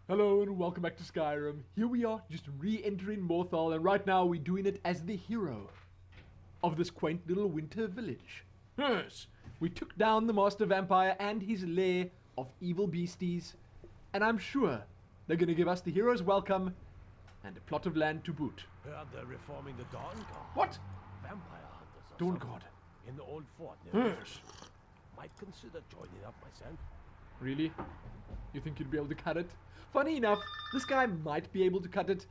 Hello and welcome back to Skyrim. Here we are, just re-entering Morthal, and right now we're doing it as the hero of this quaint little winter village. Yes, we took down the Master Vampire and his lair of evil beasties, and I'm sure they're gonna give us the hero's welcome and a plot of land to boot. Heard they're reforming the Dawn Guard. What? Vampire hunters or Dawn something. Guard? In the old fort near Yes. Might consider joining up myself. Really? You think you'd be able to cut it? Funny enough, this guy might be able to cut it.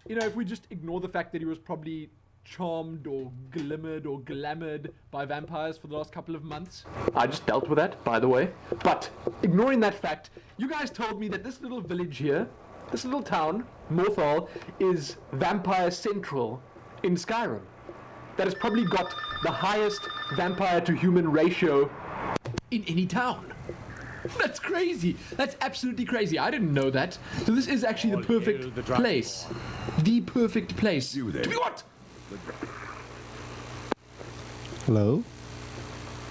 You know, if we just ignore the fact that he was probably charmed or glimmered or glamoured by vampires for the last couple of months. I just dealt with that, by the way. But, ignoring that fact, you guys told me that this little village here, this little town, Morthal, is vampire central in Skyrim. That has probably got the highest vampire to human ratio in any town. That's crazy. That's absolutely crazy. I didn't know that. So this is actually the perfect place. The perfect place. You there. To be what? Hello?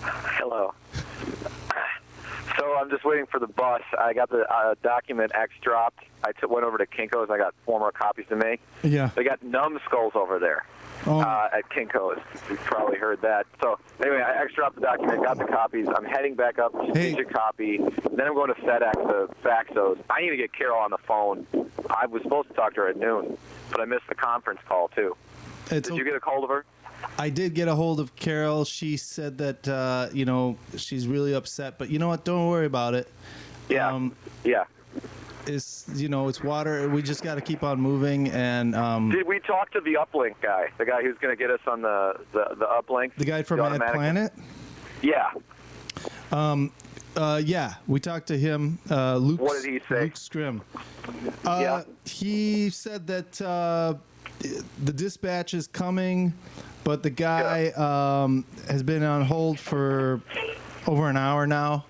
Hello. So I'm just waiting for the bus. I got the document X dropped. I went over to Kinko's. I got 4 more copies to make. Yeah. They got numbskulls over there at Kinko's. You've probably heard that. So anyway, I X dropped the document, got the copies. I'm heading back up to Hey. each a copy. Then I'm going to FedEx to fax those. I need to get Carol on the phone. I was supposed to talk to her at noon, but I missed the conference call too. Did you get a hold of her? I did get a hold of Carol. She said that, she's really upset, but you know what? Don't worry about it. Yeah. Yeah. It's water. We just got to keep on moving. And Did we talk to the uplink guy? The guy who's going to get us on the uplink? the guy from The Mad automatic- Planet? Yeah. Yeah, we talked to him. Luke. What did he say? Luke Scrim. Yeah. He said that the dispatch is coming, but the guy has been on hold for over an hour now.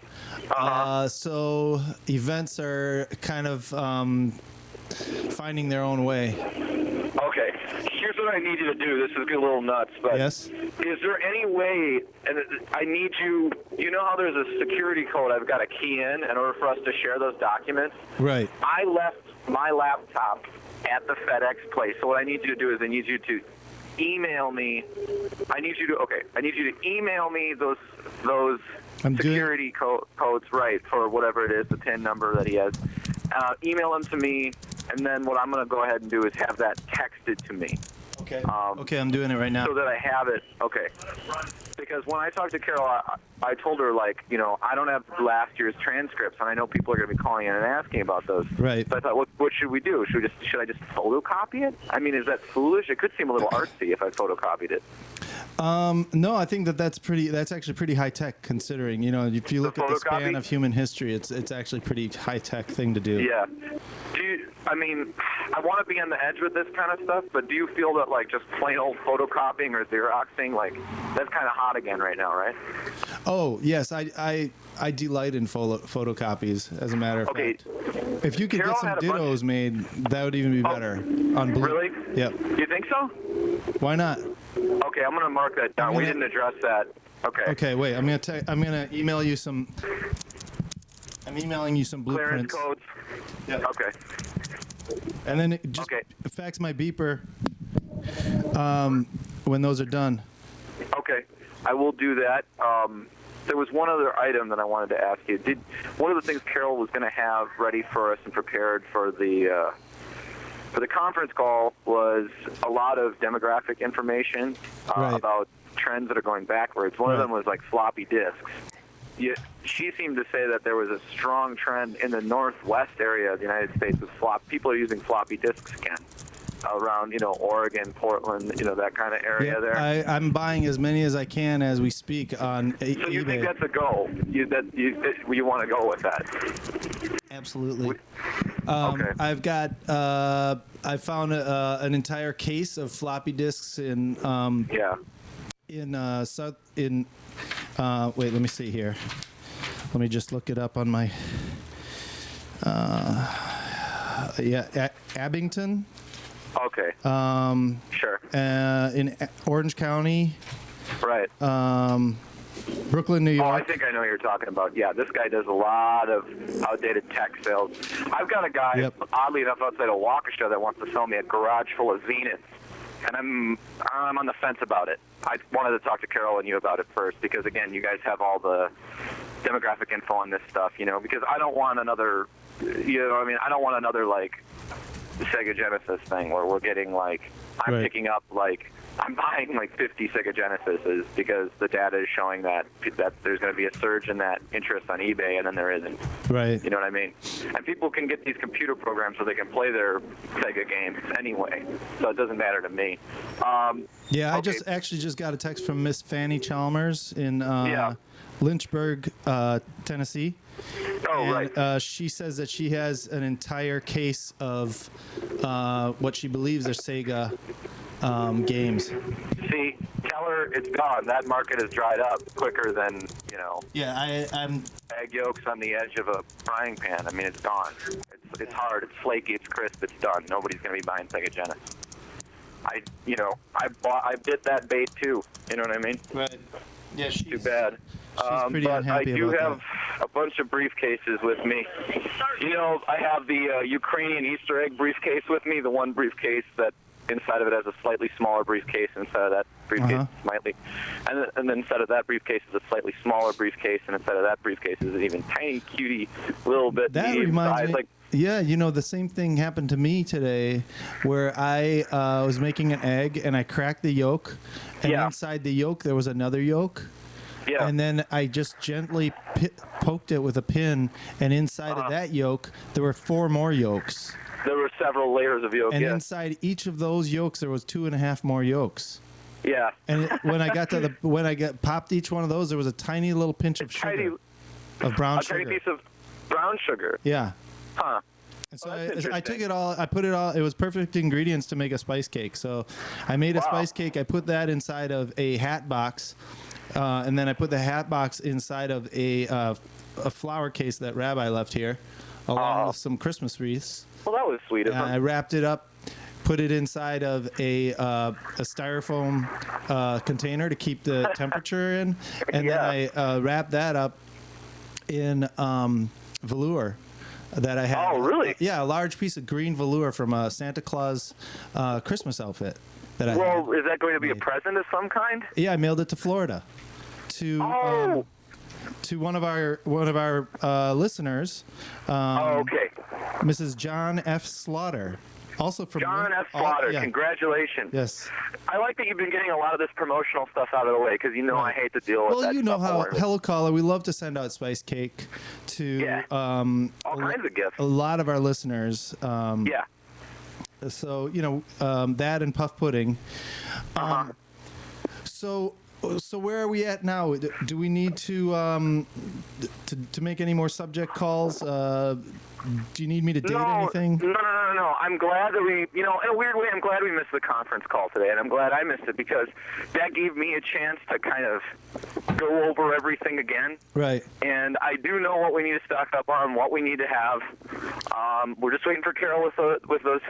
So events are kind of finding their own way. Okay. Here's what I need you to do. This is getting a little nuts, but Yes? is there any way, and I need you know how there's a security code I've got to key in order for us to share those documents? Right. I left my laptop at the FedEx place. So what I need you to do is I need you to email me. I need you to email me those I'm doing- security codes, right, for whatever it is, the PIN number that he has. Email them to me, and then what I'm going to go ahead and do is have that texted to me. Okay. Okay, I'm doing it right now. So that I have it. Okay. Because when I talked to Carol, I told her, I don't have last year's transcripts, and I know people are going to be calling in and asking about those. Right. So I thought, what should we do? Should I just photocopy it? I mean, is that foolish? It could seem a little artsy if I photocopied it. No, I think that's actually pretty high tech considering, if you look at the span photocopy? of human history, it's actually pretty high tech thing to do. Yeah. I want to be on the edge with this kind of stuff, but do you feel that, just plain old photocopying or Xeroxing, that's kind of hot again right now, right? Oh, yes, I delight in photocopies, as a matter of Okay. fact. If you could Carol get some had a bunch- dittos made, that would even be better. On blue. Really? Yep. You think so? Why not? Okay, I'm going to mark that down. We didn't address that. Okay. Okay, wait. I'm gonna email you some. I'm emailing you some Clearance blueprints. codes. Yeah. Okay. And then just Okay. fax my beeper when those are done. Okay, I will do that. There was one other item that I wanted to ask you. One of the things Carol was going to have ready for us and prepared for the conference call was a lot of demographic information Right. about trends that are going backwards. One of Right. them was floppy disks. She seemed to say that there was a strong trend in the northwest area of the United States with people are using floppy disks again around, Oregon, Portland, that kind of area there. I'm buying as many as I can as we speak on So you think eBay. that's a go? You want to go with that? Absolutely. Okay. I've got. I found an entire case of floppy disks in Yeah. Wait, let me see here. Let me just look it up on my. Abington. Okay. Sure. In Orange County. Right. Brooklyn, New Oh, I York. think I know who you're talking about. Yeah, this guy does a lot of outdated tech sales. I've got a guy, Yep. oddly enough, outside of Waukesha that wants to sell me a garage full of Zeniths, and I'm on the fence about it. I wanted to talk to Carol and you about it first because, again, you guys have all the demographic info on this stuff, because I don't want another, I don't want another, like, Sega Genesis thing where we're getting, like, I'm Right. picking up, like, I'm buying like 50 Sega Genesises because the data is showing that there's going to be a surge in that interest on eBay, and then there isn't. Right. You know what I mean? And people can get these computer programs so they can play their Sega games anyway, so it doesn't matter to me. Yeah, I okay. just got a text from Miss Fanny Chalmers in Yeah. Lynchburg, Tennessee. Oh, And, right. she says that she has an entire case of what she believes are Sega games. See, tell her it's gone. That market has dried up quicker than, Yeah, I'm. egg yolks on the edge of a frying pan. I mean, it's gone. It's hard. It's flaky. It's crisp. It's done. Nobody's going to be buying Sega Genesis. I bit that bait too. You know what I mean? Right. Yeah, she's Too bad. She's pretty but unhappy I do about have a bunch of briefcases with me. I have the Ukrainian Easter egg briefcase with me, the one briefcase that inside of it has a slightly smaller briefcase inside of that briefcase slightly. And then inside of that briefcase is a slightly smaller briefcase, and inside of that briefcase is an even tiny, cutie, little bit That medium reminds size. me. Like, Yeah, the same thing happened to me today, where I was making an egg and I cracked the yolk, and Yeah. inside the yolk there was another yolk, yeah. and then I just gently poked it with a pin, and inside of that yolk there were 4 more yolks, There were several layers of yolk, and yeah. inside each of those yolks there was 2.5 more yolks. Yeah. And when I got to when I popped each one of those, there was a tiny little pinch of Tiny, sugar, of brown a tiny sugar. piece of brown sugar. Yeah. Huh. And so Oh, that's I interesting. took it all. I put it all. It was perfect ingredients to make a spice cake. So I made a Wow. spice cake. I put that inside of a hat box, and then I put the hat box inside of a flower case that Rabbi left here, along with some Christmas wreaths. Well, that was sweet of And I him. wrapped it up, put it inside of a styrofoam container to keep the temperature in, and Yeah. then I wrapped that up in velour that I had. Oh, really? Yeah, a large piece of green velour from a Santa Claus Christmas outfit that I had. Well, is that going to be a made. present of some kind? Yeah, I mailed it to Florida, to Oh. to one of our listeners, Oh, okay. Mrs. John F. Slaughter, also from John F. Slaughter, yeah. Congratulations. Yes. I like that you've been getting a lot of this promotional stuff out of the way because I hate to deal with Well, that you know stuff how more. Hello Caller, we love to send out spice cake to Yeah. All kinds of gifts. a lot of our listeners. Yeah. So that and puff pudding. So where are we at now? Do we need to make any more subject calls? Do you need me to date anything? No. I'm glad that we, in a weird way, I'm glad we missed the conference call today, and I'm glad I missed it because that gave me a chance to kind of go over everything again. Right. And I do know what we need to stock up on, what we need to have. We're just waiting for Carol with those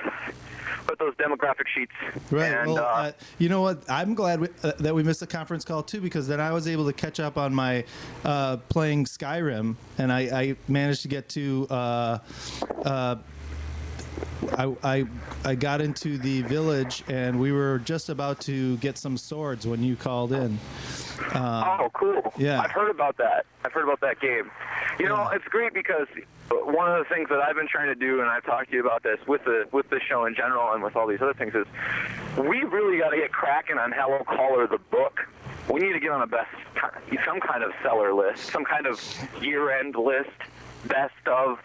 demographic sheets. Right. And, Well, you know what? I'm glad that we missed the conference call too, because then I was able to catch up on my playing Skyrim, and I managed to get to. I got into the village, and we were just about to get some swords when you called in. oh, cool. yeah. I've heard about that. I've heard about that game. It's great because one of the things that I've been trying to do, and I've talked to you about this with the show in general and with all these other things, is we really got to get cracking on Hello Caller, the book. We need to get on some kind of seller list, some kind of year-end list, best of,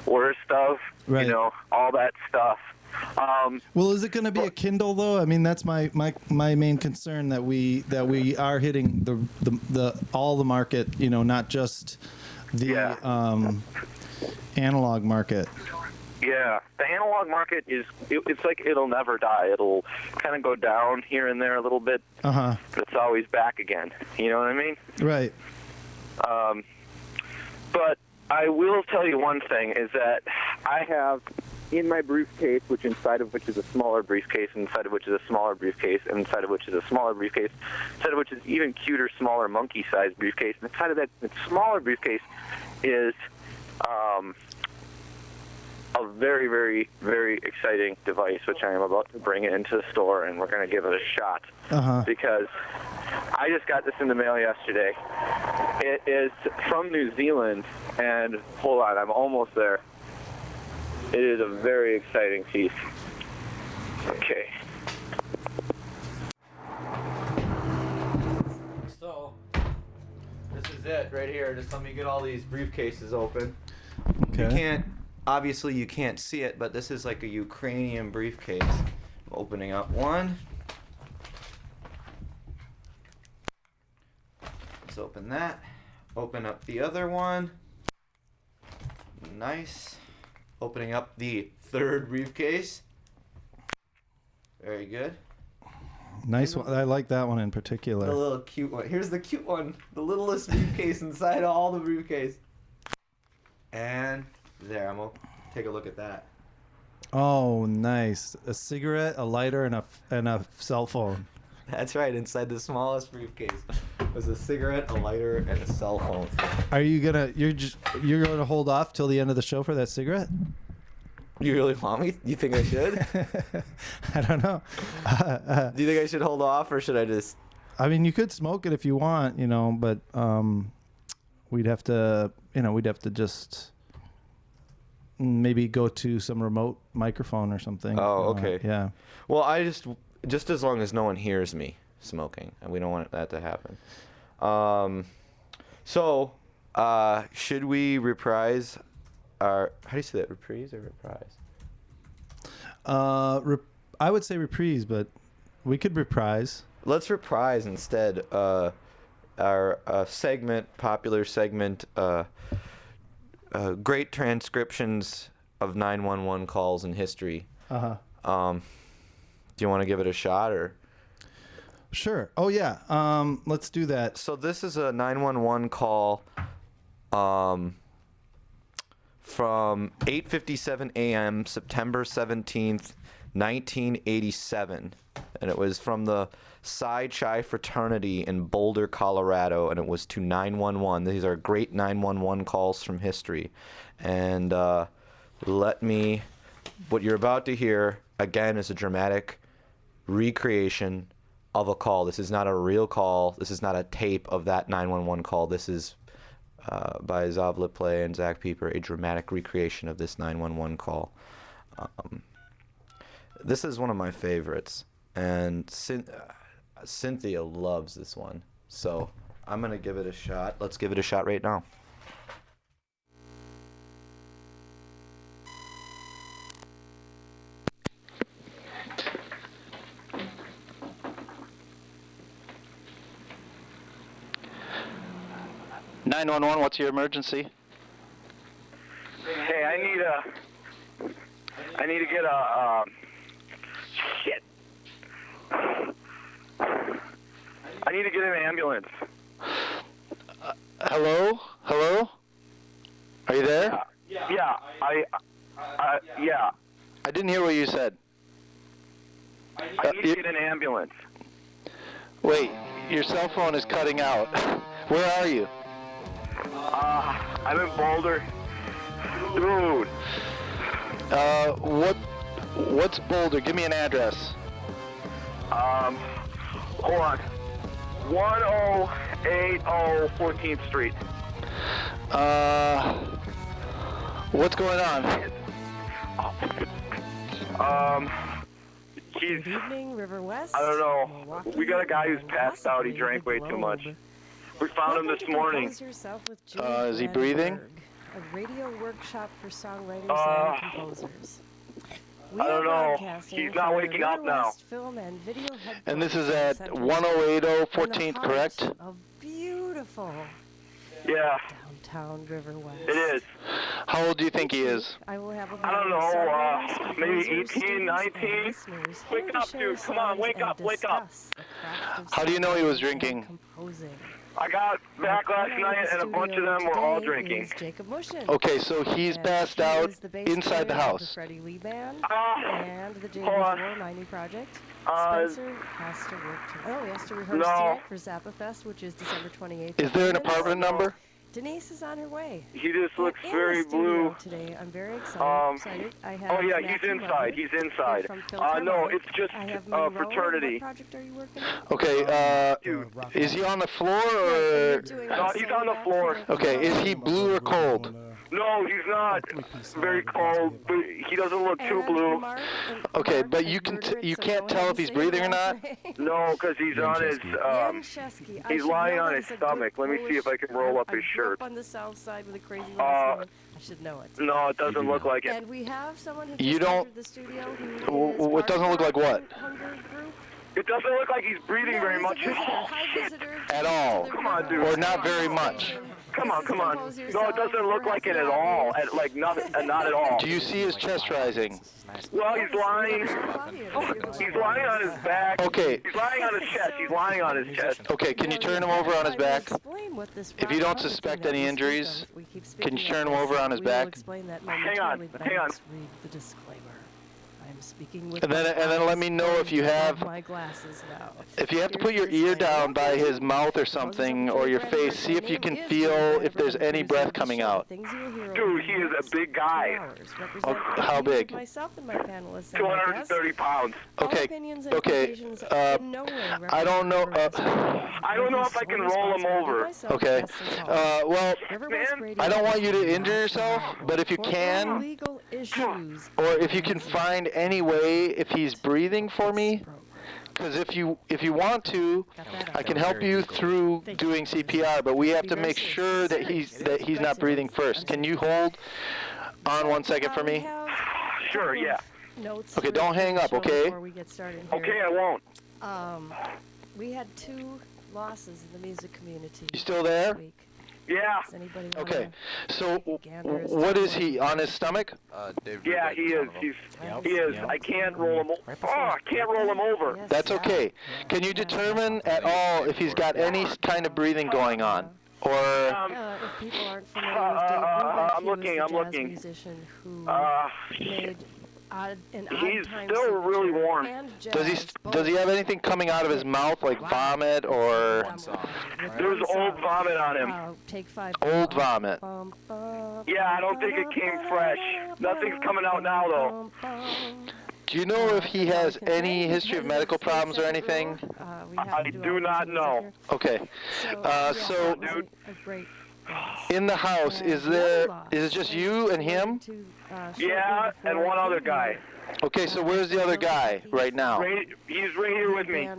worst of, Right. all that stuff. Well, is it going to be a Kindle though? I mean, that's my main concern, that we are hitting the all the market, not just the Yeah. Analog market. Yeah, the analog market it's like it'll never die. It'll kind of go down here and there a little bit, Uh-huh. but it's always back again. You know what I mean? Right. But I will tell you one thing is that I have in my briefcase, which inside of which is a smaller briefcase, inside of which is a smaller briefcase, and inside of which is a smaller briefcase, inside of which is even cuter, smaller monkey-sized briefcase. And inside of that smaller briefcase is a very, very, very exciting device, which I am about to bring into the store, and we're going to give it a shot. Because I just got this in the mail yesterday. It is from New Zealand, and hold on, I'm almost there. It is a very exciting piece. Okay. So, this is it right here. Just let me get all these briefcases open. Okay. You can't, obviously you can't see it, but this is like a Ukrainian briefcase. I'm opening up one. Let's open that. Open up the other one. Nice. Opening up the third briefcase. Very good. Nice one. I like that one in particular. The little cute one. Here's the cute one. The littlest briefcase inside all the briefcase. And there, I'm gonna take a look at that. Oh, nice. A cigarette, a lighter, and a cell phone. That's right. Inside the smallest briefcase was a cigarette, a lighter, and a cell phone. Are you you're gonna hold off till the end of the show for that cigarette? You really want me? You think I should? I don't know. Do you think I should hold off, or should I just? I mean, you could smoke it if you want, but we'd have to just maybe go to some remote microphone or something. Oh, okay. Yeah. Well, I just as long as no one hears me smoking, and we don't want that to happen. So, should we reprise our? How do you say that? Reprise or reprise? I would say reprise, but we could reprise. Let's reprise instead. Our popular segment, great transcriptions of 911 calls in history. Do you want to give it a shot, or? Sure. Oh yeah. Let's do that. So this is a 911 call from 8:57 a.m. September 17th, 1987, and it was from the Psi Chi fraternity in Boulder, Colorado, and it was to 911. These are great 911 calls from history, and what you're about to hear again is a dramatic recreation of a call. This is not a real call. This is not a tape of that 911 call. This is by Zav Lipley and Zach Pieper, a dramatic recreation of this 911 call. This is one of my favorites, and Cynthia loves this one, so I'm gonna give it a shot. Let's give it a shot right now. (911) What's your emergency? Hey, I need to get a shit. I need to get an ambulance. Hello? Are you there? Yeah. Yeah. I didn't hear what you said. I need to get an ambulance. Wait, your cell phone is cutting out. Where are you? I'm in Boulder. Dude. What's Boulder? Give me an address. Hold on. 1080 14th Street. What's going on? He's, Good evening, River West. I don't know. Milwaukee, We got a guy who's passed out. He possibly drank the way too globe. much. We found him Welcome this to morning. Compose Yourself with Is he Julie breathing? Glenberg, a radio workshop for songwriters Uh, and composers. We I don't are know. broadcasting He's not from waking the up River now. West Film and Video And this is Headquarters at Center 1080 in the 14th, heart correct? Of beautiful Yeah, downtown River West. it is. How old do you think he is? I will have a I don't know, songwriters, maybe composers, 18, students, 19? and listeners Wake here to up, share dude. Come on, songs wake and up, wake up. discuss the craft of How do you know he was songwriting and drinking? composing. I got back last night, and a bunch of them were all drinking. Jacob Mushin. Okay, so he's And passed he out is the bass inside the player of house. The Freddie Lee Band Uh, and the hold on. JV4 Mining Project. Uh, Spencer has to work tonight. Oh, he has to rehearse No. tonight for Zappa Fest, which is December 28th. Is there an Denise- apartment number? Denise is on her way. he just looks in very the studio blue. today. I'm very Um, excited. I have Oh yeah, he's Matthew inside. Leonard He's here inside. from Phil No, Harmonic. it's just I have Monroe. fraternity. What project are you working on? Okay, Dude. is he on the floor You're or? doing No, a he's solo on the rap floor. for Okay, is Phil? he blue or cold? No, he's not very cold, but he doesn't look too And blue. Mark and Okay, Mark but is you can murdered, you so can't go tell ahead if he's and say breathing or your not. last name. No, because he's on his. Jan Chesky. I he's should lying know on that his as a good stomach. Let me see if I can roll up I his grew shirt. up on the south side with a crazy last name. I should know it. No, it doesn't look like it. And we have someone who You just don't- entered the studio who W- is w- it part doesn't of look like our what? Hunger group. It doesn't look like he's breathing No, very he's a much at visitor, all. high visitor At all. to the Come on, river dude. Or not radio very station. much. Come on, This come is on. Compose No, Yourself. it doesn't look We're like it half at an all. hour. Not at all. Do you see his chest rising? Well, he's lying. He's lying on his back. Okay. He's lying on his chest. He's lying on his chest. Okay, can you turn him over on his back? If you don't suspect any injuries, can you turn him over on his back? Hang on, hang on. Read the disclaimer. I'm speaking with And then let me know if you have- my glasses now. If you have to put your ear down by his mouth or something, or your face, see if you can feel if there's any breath coming out. Dude, he is a big guy. How big? Myself and my panelists. 230 pounds. Okay, okay, I don't know, I don't know if I can roll him over. Okay, well, Man, I don't want you to injure yourself, but if you can, legal issues. or if you can find any way if he's breathing for me, because if you want to, I can help you through doing CPR, but we have to make sure that he's not breathing first. Can you hold on 1 second for me? Sure, yeah. Okay, don't hang up, okay? Before we get started here. Okay, I won't. We had 2 losses in the music community. You still there? this week. Yeah, Does anybody Okay, wanna so gander as to what is what he, on his stomach? yeah, he is. He is. I can't roll him over. Oh, I can't roll him over. Yes, That's okay. Can you determine at all if he's got any kind of breathing going on? Or, if people aren't familiar with Dave Brubeck, I'm he was looking, the I'm jazz looking. musician who He's made He's still really warm. does he have anything coming out of his mouth, like vomit or There's old vomit on him. Take 5. old vomit? Yeah, I don't think it came fresh. Nothing's coming out now, though. Do you know if he has any history of medical problems or anything? I do not know. Okay. So, Dude. in the house, is it just you and him? Yeah, and one other guy. Okay, so where's the other guy right now? He's right here with me.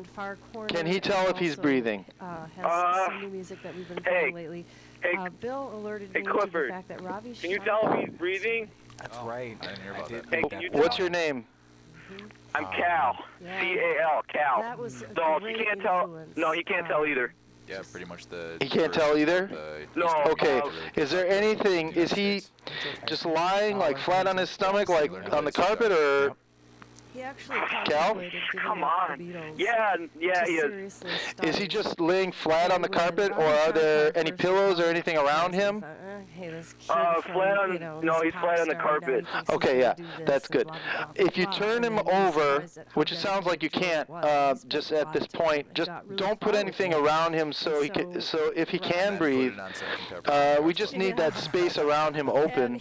Can he tell if he's breathing? Has some new music that we've been hey, playing lately. hey, Bill alerted hey, me to the Clifford, fact that Ravi Can you Shankar- tell if he's breathing? That's right. I didn't hear about that. Hey, can you What's tell? your name? I'm Cal. Yeah. C-A-L, Cal. That was a No, he great can't tell. influence. No, he can't tell either. Yeah, pretty much the. He can't tell either? No. Okay, is there anything, is he just lying like flat on his stomach, like on the carpet, or He actually Cal? contemplated giving Come up on. the Beatles Yeah, to he is. seriously is he study. just laying flat on the And when carpet, or Ravi are there Shankar any first pillows or came anything out, around he him? thought, hey, this kid Flat from, on- you know, no, this he's pop flat on the star, now he carpet. thinks he Okay, can yeah, do this that's and good. blah, blah, blah, If you blah, turn and him then he over, realized that how which it sounds like you dedicated can't, he was, just spent a at lot this of time point, and just got really don't put far anything with it. around him so he can, so if he can breathe, we just need that space around him open.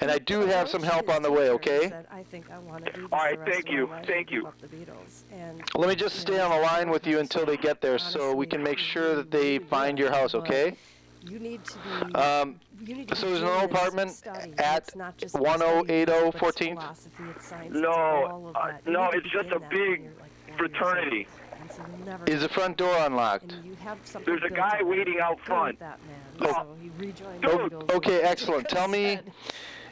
And I do have some help on the way, okay? I think I want to do this All right, the rest thank of my you, life thank and you. give up the Beatles. And, Let me just you stay know, on the it's line with you difficult. until they get there so we can make sure that they find your house, okay? You need to be. You need to So be there's no in this apartment study. at It's not just 1080 study, but it's 14th? philosophy, it's science, No, it's all of that. You no, need to it's just begin a that big when you're, like, 4 years fraternity. old. And so you'll never Is the front door unlocked? and you have something There's a built guy in. waiting out Go front. with that man. Oh. So he rejoined Dude. the Beatles, Okay, which excellent. he Tell me said.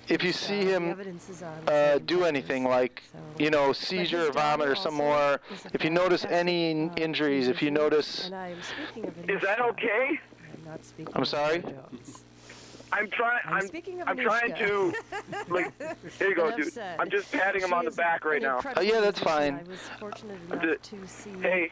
if you So see the him evidence is on certain do things. anything like, So- you know, But seizure his or vomit or daughter some also more, is a if you notice fantastic, any injuries, if you musician, notice, and I am speaking of Is that Anushka. okay? I'm not speaking I'm of sorry? Norah Jones. I'm trying. I'm speaking of I'm trying Anushka. to. Like, there you go, Enough dude. said. I'm just patting him She on the is back right an now. incredible Oh, yeah, that's musician. fine. I was fortunate enough The- to see Hey,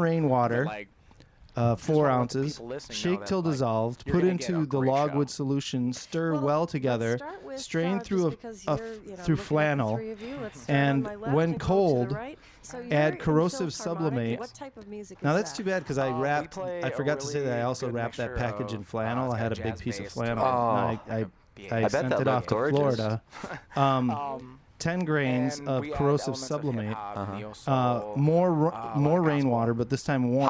rainwater. But, like, 4 wanna let the ounces. people listening know Shake that, till like, dissolved. you're Put gonna get into a the great logwood show. solution. Stir well together. Let's start with, Strain just through because a you're, you know, through looking at the flannel. three of you, let's start on And my left when and go to the cold, right. So you're add in corrosive Philharmonic. sublimate. What type of music Now is that's that? too bad because I We wrapped. play I a forgot to say that I really also good wrapped that mixture package in of, flannel. it's I got had a a big piece of jazz-based, flannel. Oh. And Yeah, I bet sent that it off looked to gorgeous. Florida. 10 grains and of we add corrosive elements of sublimate. hip-hop, Uh-huh. neo-soul, More a lot more of rainwater, gospel. but this time warm.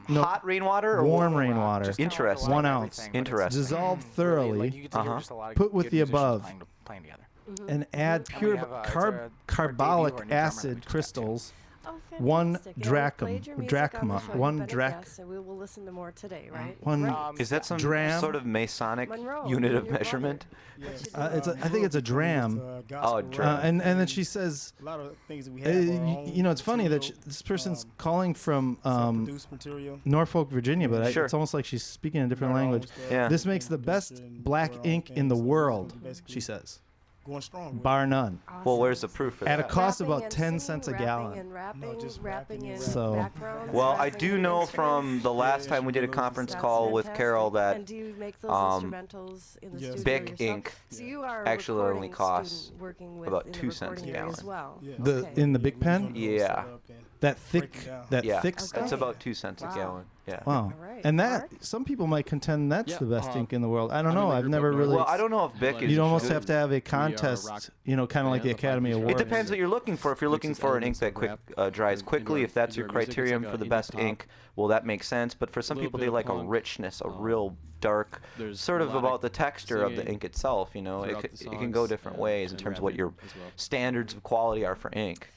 No, hot rainwater or warm warm? rainwater. Just kinda like a lot Interesting. of 1 ounce. everything, but it's Interesting. Dissolve really, thoroughly. like, you get to hear just a lot of Put with good the musicians above. playing together. And add And we pure have, it's carb our debut carbolic of our new drummer that we acid just got, too. crystals. Oh, 1 fantastic. You know, we played your music on the drachma. show. You've 1 been a drach. guest, and we will listen to more today, right? One- Great. Is that some Dram? sort of Masonic Monroe, unit of your brother. measurement? It's I think it's a dram. Oh, dram. And then she says, a lot of things that we have. you know, it's funny that this person's calling from produced material. Norfolk, Virginia, but Sure. it's almost like she's speaking a different language. Yeah. This makes the best black ink in the world, she says, Going strong. bar none. Well, where's the proof of At a that? cost of Rapping about and 10 singing, cents a rapping gallon. and rapping, No, just rapping rapping in and So- backgrounds, Well, I rapping do in know instruments. from the last time we did a conference That's call with fantastic. Carol that And do you make those instrumentals in the yes. studio Bic yourself? ink So you are a actually only recording costs student working with about in the 2 cents a recording area as gallon. well. Yeah. The Okay. in the big pen, Yeah. that thick, Break it down. that Yeah, thick that's stuff. about 2 cents a Wow. gallon. Yeah. Wow. All right. And that Mark? some people might contend that's Yeah, the best ink in the world. I don't I'm in know. the I've group never up really. north. Well, I don't know if Bic is. You'd almost good. have to have a rock contest, you know, kind of like the band, the Academy Five Awards. It depends what you're looking for. If you're looking Mixes for an ink elements that of quick rap dries in quickly, your- if that's in your your music, it's criterion like for a the indie best pop, ink, well, that makes sense. But for some little people, bit they of like a punk, richness, a real dark, There's sort of melodic about the texture of the singing ink itself. You know, throughout it the can go songs, different and- ways in and terms of what rapping your as well. standards of quality are for ink.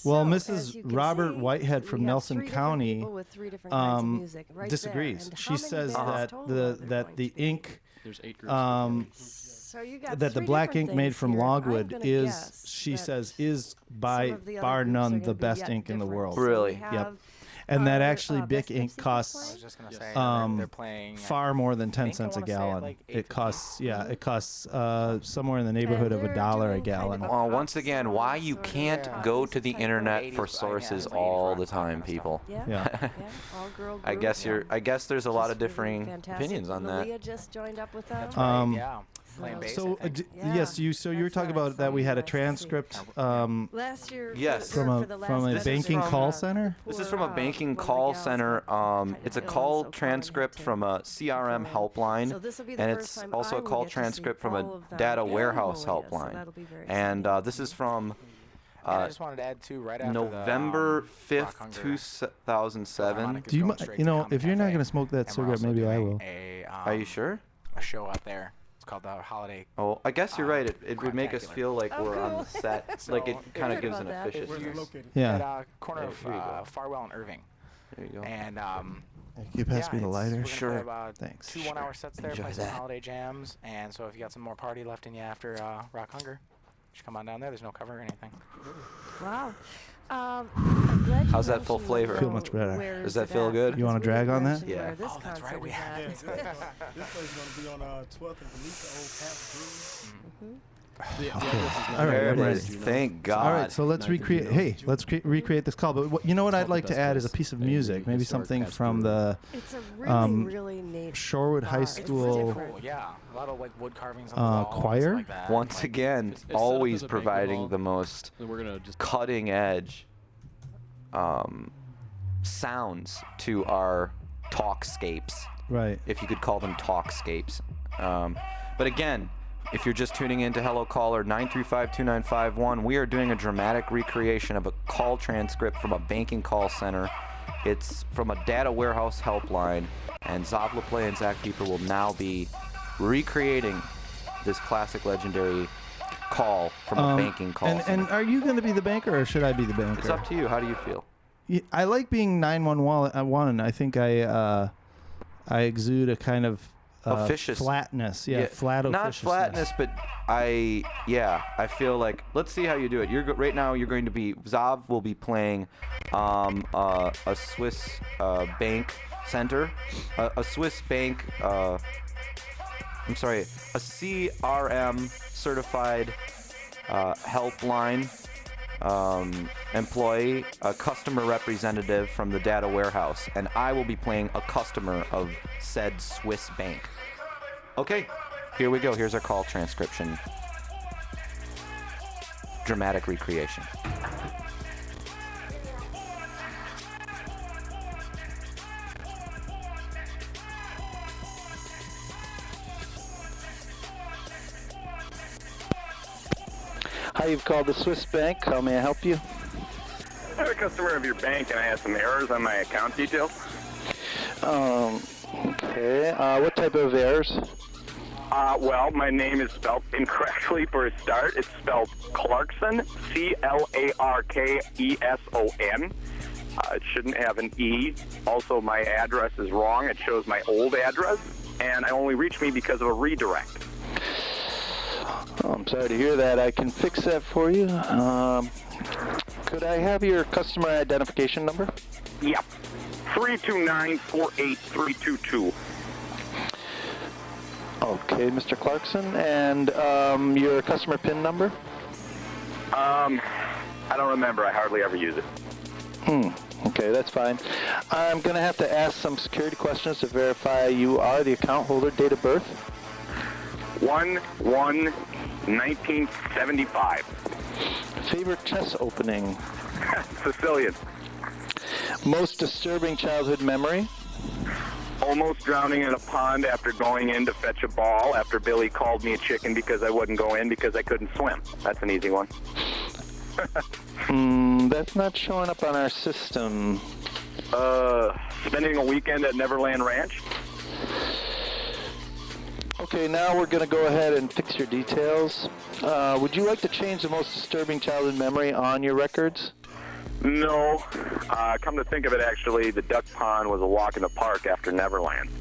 Well, So, Mrs. as you can Robert see, Whitehead we from have Nelson 3 different County people with 3 different kinds of um, music right there. disagrees. And how She many says bands that total are the there that going the to be? ink There's 8 groups. So you got that the 3 black different ink made things from here. I'm logwood gonna is, guess she that says, is some by of the other bar groups are none gonna the be best yet ink in the different. world. So we Really? have Yep. And that our, actually Best Bic Pixie ink Playing. I costs was just gonna Yes. say Um, they're playing far more than 10 think I cents a wanna say gallon. like It costs, yeah, $8.50. it costs somewhere in the neighborhood of they're $1 a doing kind gallon. of Well, pop once again, why you sort of can't pop go music to the type of- internet 80s, for yeah, sources 80s all rock, the that kind time, of stuff. people. Yeah, Yeah. all girl I group, guess yeah. I guess there's a lot of Just really differing fantastic. opinions on that. Malia just joined up with them. That's right. Um, Yeah. Playing bass. So I think. yes, you. So you were That's talking what I about that saw we you had a guys see. transcript Last year, Yes. from a for the last from a visit, banking from- call center. This is poor, from a banking one of the call gals center. got kind of It's a ill, and call so Colin transcript had to from a CRM fill in. helpline, So this will be the and first it's time also I a will call get to see transcript from all a of them data and warehouse Malia, so helpline. that'll be very And exciting. this is from And I just wanted to add too, right after November the, 5th, Rock Hunger 2007. Philharmonic is Do you, going mi- straight you to know, Comedy if you're not Cafe, gonna smoke that and we're cigarette, also maybe I doing will. Are you sure? A show out there. It's called the Holiday. Oh, I guess you're right. It would make us Craptacular. feel like Oh, we're on cool. the set. So, Like it if kind you of gives heard an about that. Where's it officiousness. located? Yeah. At corner Hey, of here you go. Farwell and Irving. There you go. And Can you pass me the it's- lighter? we're gonna Sure. play about Thanks. 2 1-hour sets there, Enjoy play some that. holiday jams, and so if you got some more party left in you after Rock Hunger, just come on down there. There's no cover or anything. Wow. I'm glad you How's that full mentioned, flavor? Feel much better. where Does is that it feel at, good? You wanna because we drag on that? mentioned Yeah. where this Oh, that's right, concert we is have at. This place is going to be on 12th and Felicia, Old Path Brewery. The address is All right, There it I'm is. ready. Thank God. All right, so let's 9th of recreate. June. Hey, let's recreate this call. But you know what I'd called like the to best add is a place piece of in music, maybe historic something past from brewery. the It's a really, really neat Shorewood High bar. It's School different. Cool, yeah. A lot of like wood carvings on the walls, choir? stuff like that. Once Like, again, It's set up always as a banquet providing hall. the most Then we're gonna just cutting edge sounds to our talkscapes, right. if you could call them talkscapes. But again, if you're just tuning in to Hello Caller 935-2951, we are doing a dramatic recreation of a call transcript from a banking call center. It's from a data warehouse helpline, and Zav LaPlay and Zach Pieper will now be recreating this classic legendary call from a banking call and, center. and are you going to be the banker or should I be the banker? It's up to you. How do you feel? I like being 911. I think I exude a kind of Officious. flatness. Yeah, flat Not officiousness. flatness, but I feel like, let's see how you do it. Right now you're going to be, Zav will be playing a Swiss bank center, a Swiss bank, a CRM certified helpline employee, a customer representative from the data warehouse, and I will be playing a customer of said Swiss bank. Okay, here we go. Here's our call transcription. Dramatic recreation. Hi, you've called the Swiss Bank. How may I help you? I'm a customer of your bank, and I have some errors on my account details. Okay. What type of errors? Well, my name is spelled incorrectly for a start. It's spelled Clarkson, Clarkeson. It shouldn't have an E. Also, my address is wrong. It shows my old address, and it only reached me because of a redirect. Oh, I'm sorry to hear that. I can fix that for you. Could I have your customer identification number? Yep. 329-48322. Okay, Mr. Clarkson. And your customer PIN number? I don't remember. I hardly ever use it. Okay, that's fine. I'm going to have to ask some security questions to verify you are the account holder. Date of birth? 1/1/1975. Favorite chess opening? Sicilian. Most disturbing childhood memory? Almost drowning in a pond after going in to fetch a ball after Billy called me a chicken because I wouldn't go in because I couldn't swim. That's an easy one. That's not showing up on our system. Spending a weekend at Neverland Ranch? Okay, now we're going to go ahead and fix your details. Would you like to change the most disturbing childhood memory on your records? No. Come to think of it, actually, the duck pond was a walk in the park after Neverland.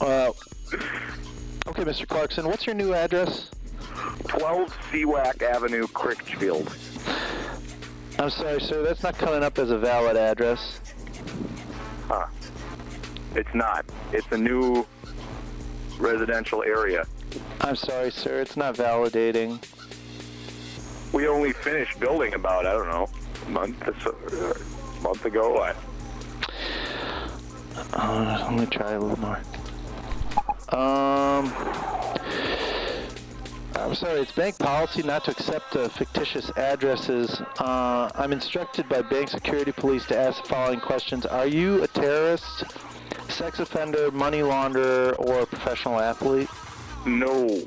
Okay, Mr. Clarkson, what's your new address? 12 Seawack Avenue, Critchfield. I'm sorry, sir, that's not coming up as a valid address. Huh. It's not. It's a new residential area. I'm sorry, sir, it's not validating. We only finished building about, I don't know, a month ago. Let me try a little more. I'm sorry, it's bank policy not to accept fictitious addresses. I'm instructed by bank security police to ask the following questions. Are you a terrorist, sex offender, money launderer, or a professional athlete? No.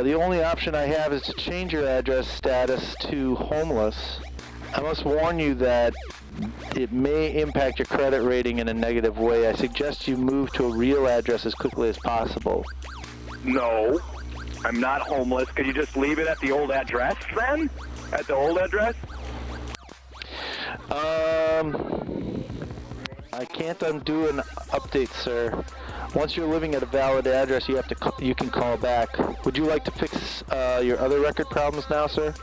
The only option I have is to change your address status to homeless. I must warn you that it may impact your credit rating in a negative way. I suggest you move to a real address as quickly as possible. No. I'm not homeless. Could you just leave it at the old address then? At the old address? I can't undo an update, sir. Once you're living at a valid address, you can call back. Would you like to fix your other record problems now, sir?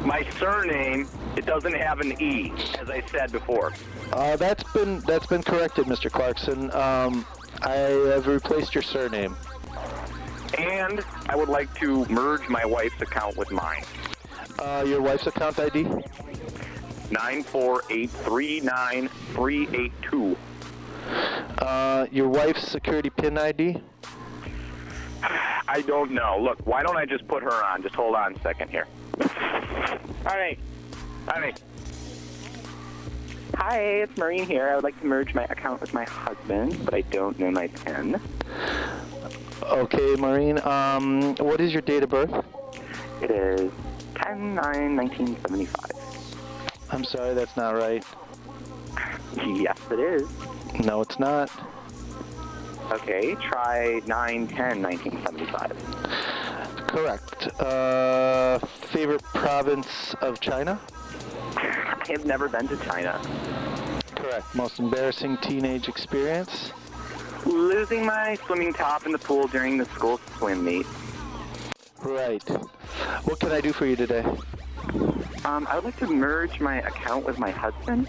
My surname, it doesn't have an E, as I said before. That's been corrected, Mr. Clarkson. I have replaced your surname. And I would like to merge my wife's account with mine. Your wife's account ID? 94839-382. Your wife's security PIN ID? I don't know. Look, why don't I just put her on? Just hold on a second here. Honey. Hi, it's Maureen here. I would like to merge my account with my husband, but I don't know my PIN. Okay, Maureen. What is your date of birth? It is 10/9/1975. I'm sorry, that's not right. Yes, it is. No, it's not. Okay, try 9/10/1975. Correct. Favorite province of China? I have never been to China. Correct. Most embarrassing teenage experience? Losing my swimming top in the pool during the school swim meet. Right. What can I do for you today? I would like to merge my account with my husband.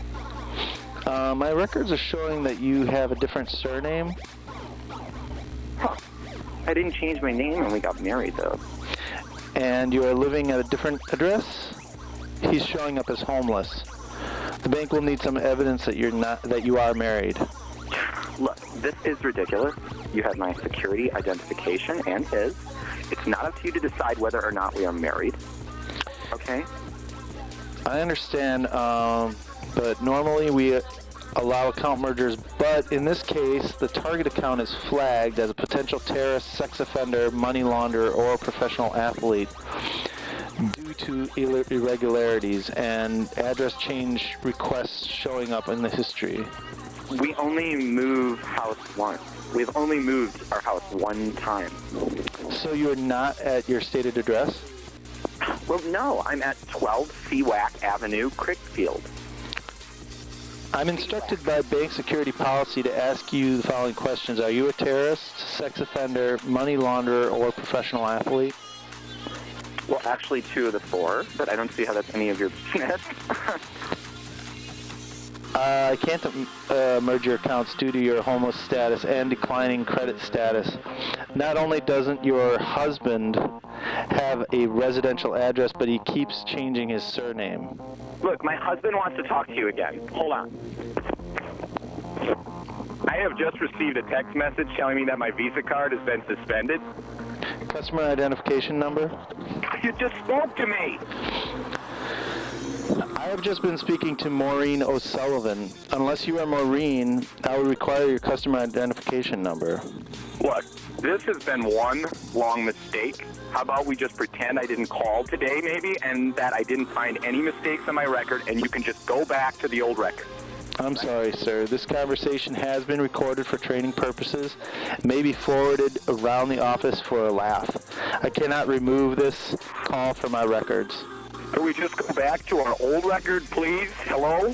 My records are showing that you have a different surname. Huh. I didn't change my name when we got married, though. And you are living at a different address? He's showing up as homeless. The bank will need some evidence that you are married. Look, this is ridiculous. You have my security identification and his. It's not up to you to decide whether or not we are married. Okay? I understand, but normally we allow account mergers, but in this case, the target account is flagged as a potential terrorist, sex offender, money launderer, or professional athlete due to irregularities and address change requests showing up in the history. We only move house once. We've only moved our house one time. So you're not at your stated address? Well, no, I'm at 12 Seawack Avenue, Crickfield. I'm instructed by bank security policy to ask you the following questions. Are you a terrorist, sex offender, money launderer, or professional athlete? Well, actually, 2 of the 4, but I don't see how that's any of your business. I can't merge your accounts due to your homeless status and declining credit status. Not only doesn't your husband have a residential address, but he keeps changing his surname. Look, my husband wants to talk to you again. Hold on. I have just received a text message telling me that my Visa card has been suspended. Customer identification number? You just spoke to me! I have just been speaking to Maureen O'Sullivan. Unless you are Maureen, I would require your customer identification number. Look, this has been one long mistake. How about we just pretend I didn't call today, maybe, and that I didn't find any mistakes on my record, and you can just go back to the old record. I'm sorry, sir. This conversation has been recorded for training purposes, may be forwarded around the office for a laugh. I cannot remove this call from my records. Can we just go back to our old record, please? Hello?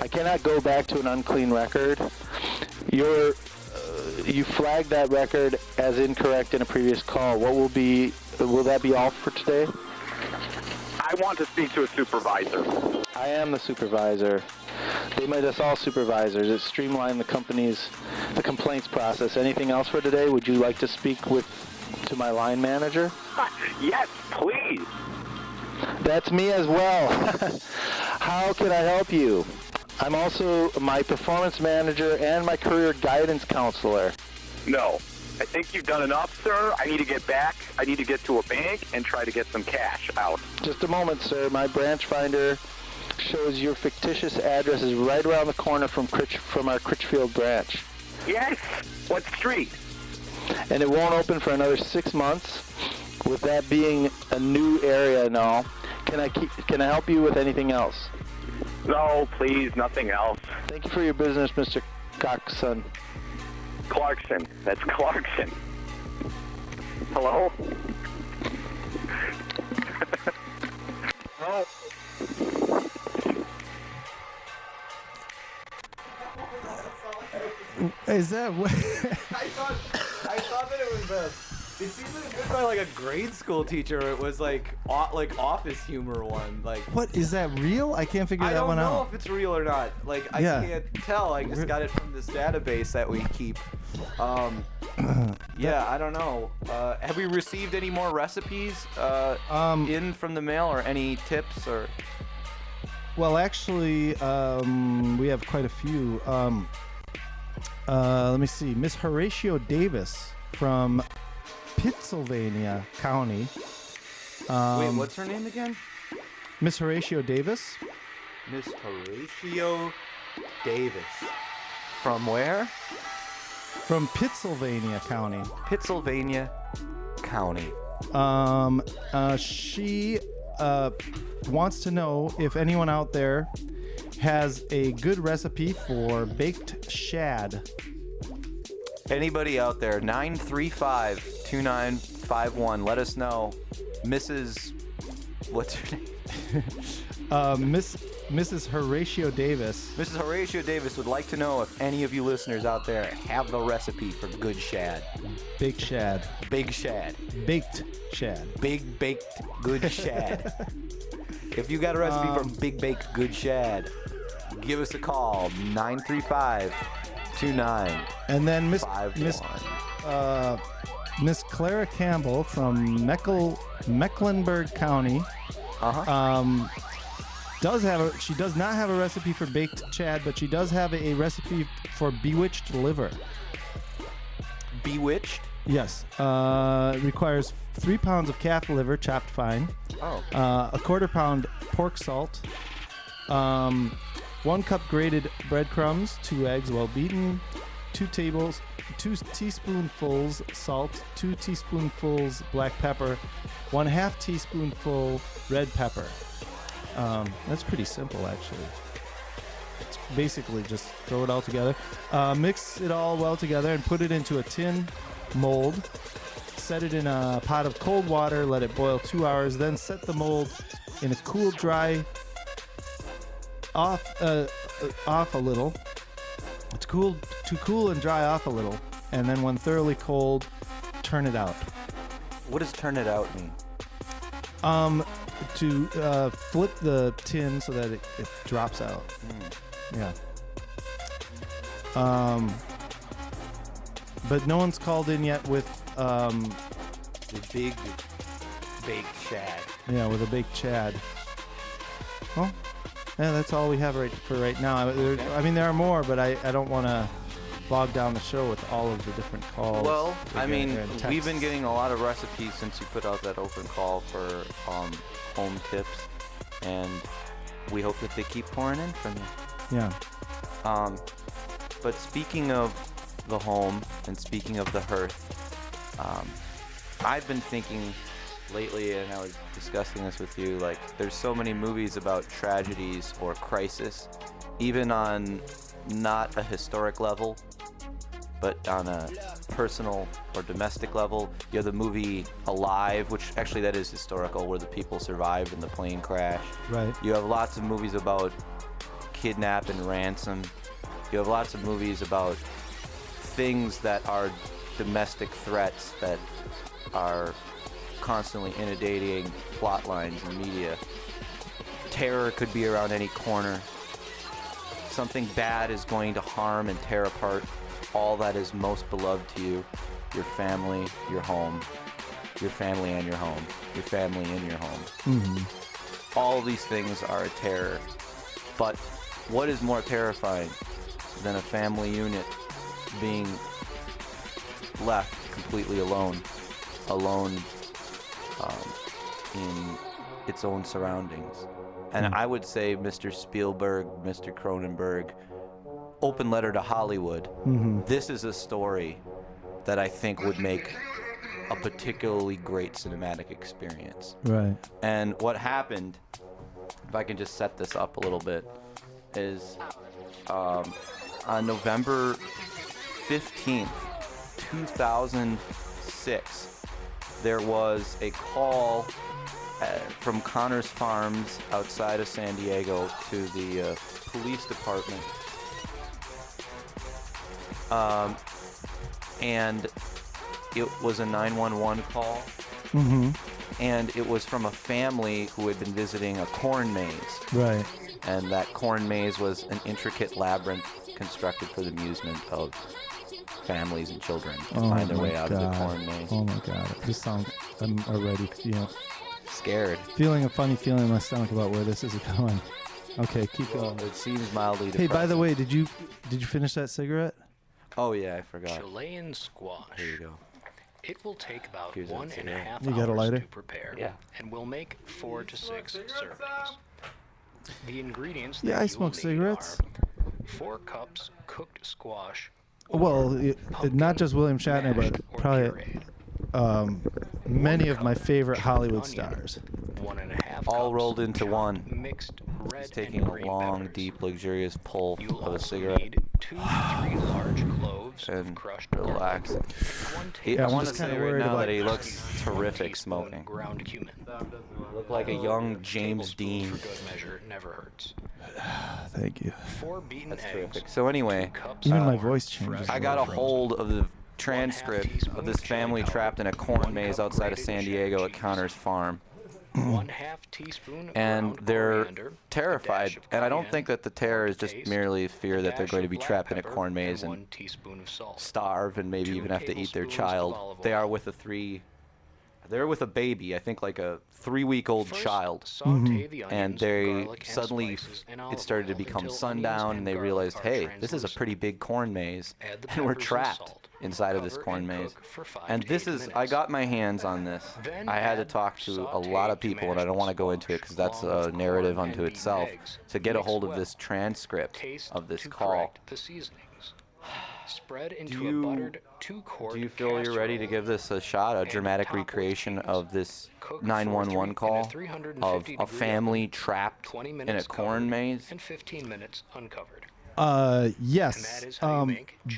I cannot go back to an unclean record. You flagged that record as incorrect in a previous call. Will that be all for today? I want to speak to a supervisor. I am the supervisor. They made us all supervisors. It streamlined the complaints process. Anything else for today? Would you like to speak to my line manager? Yes, please. That's me as well. How can I help you? I'm also my performance manager and my career guidance counselor. No. I think you've done enough, sir. I need to get back. I need to get to a bank and try to get some cash out. Just a moment, sir. My branch finder shows your fictitious address is right around the corner from our Critchfield branch. Yes. What street? And it won't open for another 6 months. With that being a new area and all, can I help you with anything else? No, please, nothing else. Thank you for your business, Mr. Coxon. Clarkson. That's Clarkson. Hello? Hello? Is that what? I thought that it was it seemed like good by like a grade school teacher. It was like office humor one. Like What is that real? I can't figure that one I don't know out. if it's real or not. Like I Yeah. can't tell. I just got it from this database that we keep. Yeah, I don't know. Have we received any more recipes in from the mail or any tips or? Well, actually, we have quite a few. Let me see. Miss Horatio Davis from Pittsylvania County. Wait, what's her name again? Miss Horatio Davis. Miss Horatio Davis. From where? From Pittsylvania County. Pittsylvania County. She wants to know if anyone out there has a good recipe for baked shad. Anybody out there, 935-2951. Let us know. Mrs. What's her name? Mrs. Horatio Davis. Mrs. Horatio Davis would like to know if any of you listeners out there have the recipe for good shad. Baked shad. Big shad. Baked shad. Big baked good shad. If you got a recipe for big baked good shad, give us a call, 935-2951. And then Miss Clara Campbell from Mecklenburg County. She does not have a recipe for baked chad, but she does have a recipe for bewitched liver. Bewitched? Yes. Requires 3 pounds of calf liver chopped fine. Oh. A 1/4 pound pork salt. 1 cup grated breadcrumbs. 2 eggs well beaten. 2 teaspoonfuls salt. 2 teaspoonfuls black pepper. 1/2 teaspoonful red pepper. That's pretty simple, actually. It's basically just throw it all together. Mix it all well together and put it into a tin mold. Set it in a pot of cold water. Let it boil 2 hours. Then set the mold in a cool, dry, off a little. It's to cool and dry off a little. And then when thoroughly cold, turn it out. What does turn it out mean? To flip the tin so that it drops out. Yeah. But no one's called in yet with The big baked chad. Yeah, with a baked chad. Well, yeah, that's all we have right now. I mean, there are more, but I don't want to bog down the show with all of the different calls. Well, we I get mean, and we've been texts. getting a lot of recipes since you put out that open call for home tips, and we hope that they keep pouring in from you. Yeah. But speaking of the home and speaking of the hearth, I've been thinking lately, and I was discussing this with you, like there's so many movies about tragedies or crisis, even on not a historic level, but on a personal or domestic level. You have the movie Alive, which actually that is historical, where the people survived in the plane crash. Right. You have lots of movies about kidnap and ransom. You have lots of movies about things that are domestic threats that are constantly inundating plot lines in media. Terror could be around any corner. Something bad is going to harm and tear apart all that is most beloved to you, your family, your home, your family and your home, your family in your home. Mm-hmm. All of these things are a terror. But what is more terrifying than a family unit being left completely alone in its own surroundings? And I would say Mr. Spielberg, Mr. Cronenberg, Open Letter to Hollywood, this is a story that I think would make a particularly great cinematic experience. Right. And what happened, if I can just set this up a little bit, is on November 15th, 2006, there was a call from Connors Farms outside of San Diego to the police department. And it was a 911 call. Mm-hmm. And it was from a family who had been visiting a corn maze. Right. And that corn maze was an intricate labyrinth constructed for the amusement of families and children to find their way out of the corn maze. Oh my God. This sounds, I'm already scared. Feeling a funny feeling in my stomach about where this is going. Okay, keep going. It seems mildly Hey, depressing. by the way, did you finish that cigarette? Oh yeah, I forgot. Chilean squash. Here you go. It will take about Here's 1.5 You got a hours lighter? to prepare. Yeah. And will make 4 to 6 servings. The ingredients Yeah, that I you smoke will cigarettes. need are 4 cups cooked squash. Well, not just William Shatner, but probably many of my favorite Hollywood stars. 1.5 All rolled into one. Mixed red He's taking and a green long, peppers. deep, luxurious pull You'll of a also cigarette. need 2 to 3 large cloves of And crushed relax. garlic. Yeah, I I'm want to just kinda say right worried now about- that he looks terrific smoking. Ground cumin. Look like a young James Tablespoon Dean. for good measure never hurts. Thank you. 4 beaten That's eggs. terrific. So anyway, Even my voice changes. I got a hold of the transcript of this family trapped in a corn maze outside of San Diego at Connor's farm. 1/2 teaspoon of and ground they're coriander, terrified. dash of And I don't cayenne, think that the terror is just taste, merely fear that they're dash going to of be black trapped in a pepper, corn maze and and 1 teaspoon of salt. starve and maybe 2 even have to eat their tablespoons of child. olive They are oil. with they're with a baby, I think like a 3-week-old First, child. saute the And onions, they garlic, and suddenly, spices in it olive started to oil become until sundown, onions and they garlic realized, are hey, this is a translucent. pretty big corn maze, Add the and we're peppers and trapped salt. inside of this Cover corn and maze. cook for 5 And to this 8 is, I minutes. got my hands on this. Then I had to add talk to a sauteed lot of people, and I don't want to go into it because that's along a with narrative corn unto and beaten itself. eggs. To get a Mix hold of well. this transcript Taste of this to call. correct the seasonings. Spread into you- a buttered 2-quart Do you feel you're ready to give this a shot, a dramatic recreation of this 911 call of a family trapped 20 in minutes a corn maze? and 15 minutes uncovered. Yes.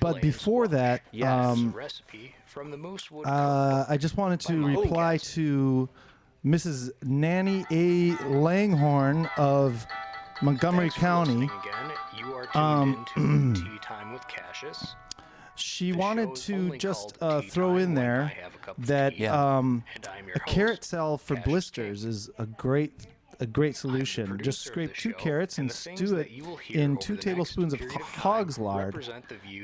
But before that, Recipe from the Moosewood I just wanted to reply to Mrs. Nanny A. Langhorn of Montgomery County. Again, you are tuned into Tea Time with Cassius. She wanted to just throw in there that a carrot salve for blisters is a great solution. Just scrape 2 carrots and stew it in 2 tablespoons of hog's lard.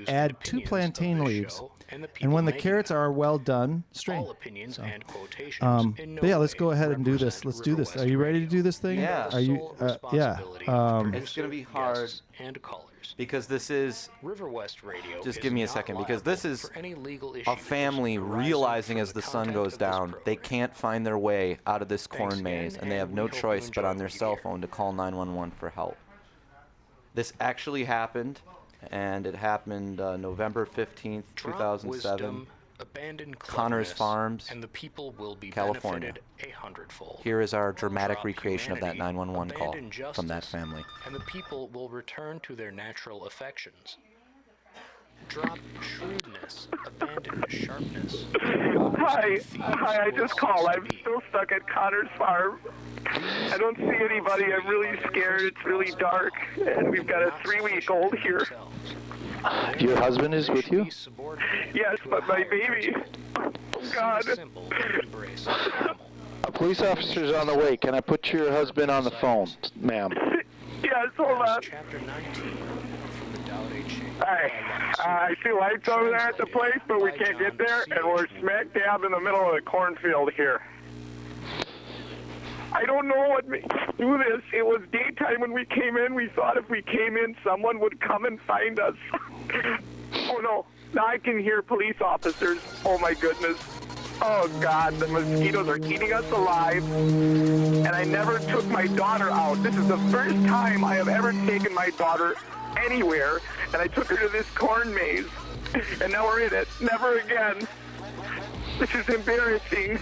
Add 2 plantain leaves, and when the carrots are well done, strain. So, but yeah, let's go ahead and do this. Let's do this. Are you ready to do this thing? Yeah. Are you? Yeah. It's going to be hard because this is River West Radio. just give me a second because this is a family realizing as the sun goes down they can't find their way out of this corn maze and they have no choice but on their cell phone to call 911 for help. This actually happened, and it happened November 15th, 2007, Connors Farms, and the people will be California. benefited 100-fold. Here is our dramatic recreation of that humanity, 911 call abandon from that justice, family. And the people will return to their natural affections. Drop shrewdness, abandon sharpness. Hi, I just called. I'm still stuck at Connor's farm. I don't see anybody. I'm really scared. It's really dark, and we've got a 3-week-old here. Your husband is with you? Yes, but my baby. Oh, God. A police officer's on the way. Can I put your husband on the phone, ma'am? Yes, hold on. I see lights over there at the place, but we can't get there, and we're smack dab in the middle of the cornfield here. I don't know what made us do this. It was daytime when we came in. We thought if we came in, someone would come and find us. Oh, no. Now I can hear police officers. Oh, my goodness. Oh, God. The mosquitoes are eating us alive. And I never took my daughter out. This is the first time I have ever taken my daughter anywhere. And I took her to this corn maze. And now we're in it. Never again. This is embarrassing.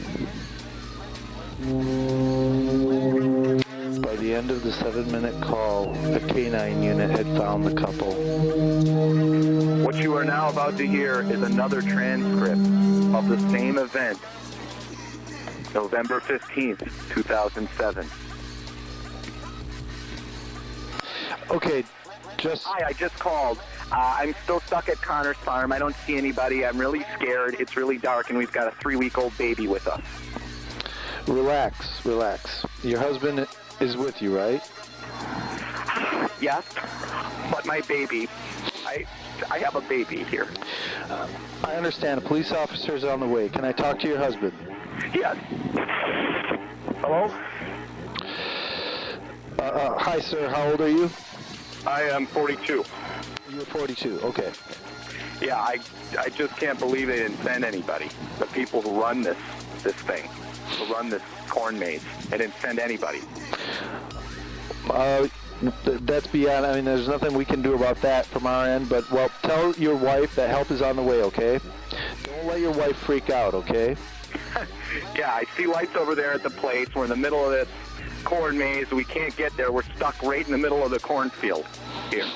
By the end of the 7-minute call, a canine unit had found the couple. What you are now about to hear is another transcript of the same event, November 15th, 2007. Okay, just... Hi, I just called. I'm still stuck at Connor's farm. I don't see anybody. I'm really scared. It's really dark, and we've got a 3-week-old baby with us. Relax, relax. Your husband is with you, right? Yes, but my baby. I have a baby here. I understand. A police officer is on the way. Can I talk to your husband? Yes. Hello? Hi, sir. How old are you? I am 42. You're 42. Okay. Yeah, I just can't believe they didn't send anybody. The people who run this thing, who run this corn maze, they didn't send anybody. That's beyond. I mean, there's nothing we can do about that from our end. But well, tell your wife that help is on the way. Okay. Don't let your wife freak out. Okay. Yeah, I see lights over there at the place. We're in the middle of this corn maze. We can't get there. We're stuck right in the middle of the cornfield here.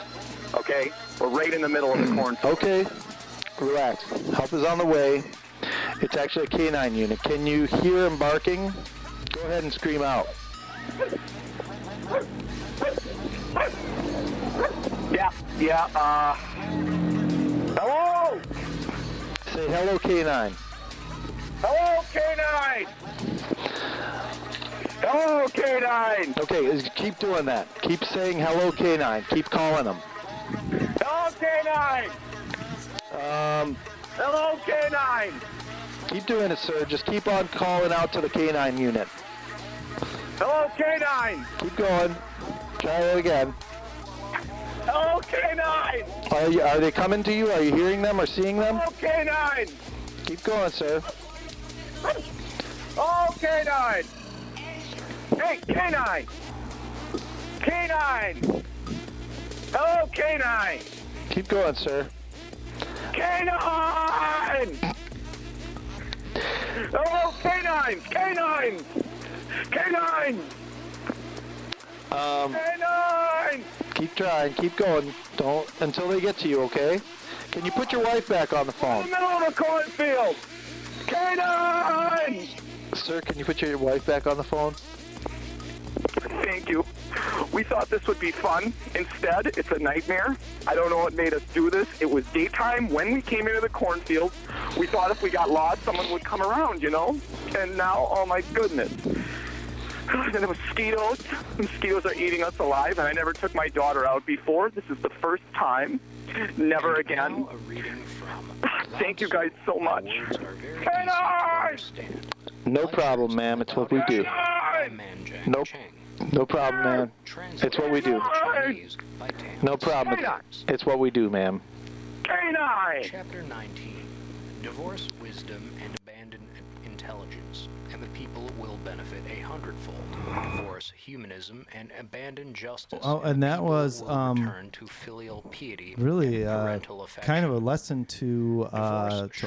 Okay? We're right in the middle of the cornfield. Okay. Relax. Help is on the way. It's actually a canine unit. Can you hear him barking? Go ahead and scream out. Yeah, hello? Say hello, canine. Hello, canine! Hello, K9. Okay, keep doing that. Keep saying hello, K9. Keep calling them. Hello, K9. Hello, K9. Keep doing it, sir. Just keep on calling out to the K9 unit. Hello, K9. Keep going. Try it again. Hello, K9. Are they coming to you? Are you hearing them or seeing them? Hello, K9. Keep going, sir. Oh, K9. Hey, K9. K9. Hello, K9. Keep going, sir. K9. Hello, K9. K9. K9. K9. Keep trying. Keep going. Don't until they get to you, okay? Can you put your wife back on the In phone? the middle of a cornfield. K9. Sir, can you put your wife back on the phone? Thank you. We thought this would be fun. Instead, it's a nightmare. I don't know what made us do this. It was daytime when we came into the cornfield. We thought if we got lost, someone would come around, you know? And now, oh my goodness. And the mosquitoes. Mosquitoes are eating us alive, and I never took my daughter out before. This is the first time. Never again. Thank you guys so much. No problem, ma'am. It's what we do. Nope. No problem, man. It's what we do. No problem. It's what we do, ma'am. K9. Chapter 19. Divorce wisdom and abandon intelligence, and the people will benefit 100-fold. Divorce humanism and abandon justice. Oh, and that was return to filial piety really and parental affection. kind of a lesson to